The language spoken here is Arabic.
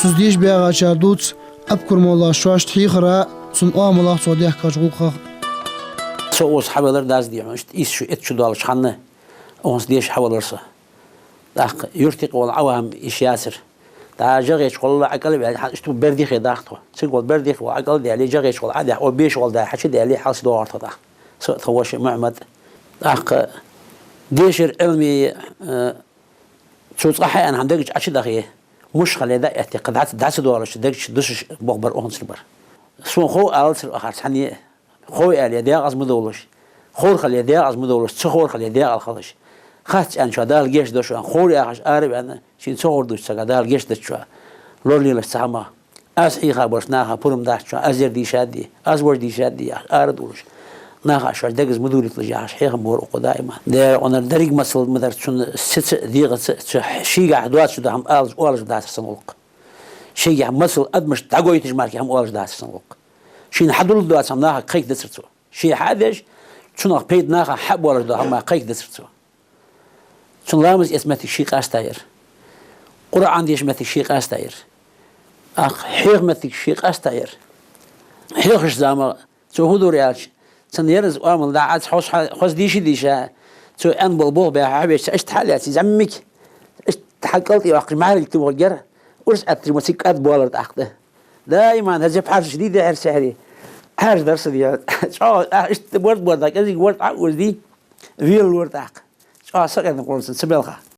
سوزديش بيغا شاردوت أبكر مولا شواش تحيخرا سن آملا صوديح كاشغوخا سووس حوالر داز ديما إيش شو إتشو دالش خانة أونس ديش حوالرسا داق يرتق والعوام إيش ياسر دا جغيش والله عقل يعني إشتو برديخ داختو تقول برديخ وعقل دي عليه جغيش ولا عادي أو بيش ولا حشي دي عليه حاس دوار تدا سوء توش معمد داق ديشر علمي شو صحي أنا عندك أشي دقيقة مش خلي دا اعتقادات داس دوارش دقش دش بخبر أونس البر سو خو ألسر آخر ثانية خو على ديا از مدولش خور خلي ديا از مدولش تخور خلي ديا الخلش خاص أن شو دال جيش دشوا خوري آخر عارف أنا شين صور دوش سجدال جيش دشوا لورلي للسامة از حي خبرش ناها برم داشوا أزير دي شادي أزور دي شادي أردولش ناها شو دقز مدولت لجاش حي خمور قدائما ده أنا دريق مسل مدر شون ست دقيقة شيء قاعد شو ده هم أولش داس سنوق شيء مسل أدمش تعقوي تجمعك هم أولش داس سنوق شين حدول دوات سمناها قيك دسرتو شي حادش شنو بيد ناها حب ولا ده هم قيك دسرتو شنو لامز اسمتي شي قاستاير قرآن دي اسمتي شي قاستاير أخ حيغ متي شي قاستاير حيغش زعما تو هدو ريالش سنيرز وامل داعات حوس ديشا تو ان بلبل بها حبيش اش تحلاتي زمك اش تحقلتي واقع معي اللي تبغى جرى ورس اتريموتيك اد بولر اخده دائما هذا حارس شديد حارس شهري حارس درس دي شو ايش ورد ذاك ورد عقول دي فيل ورد عق شو سكن نقول سبلها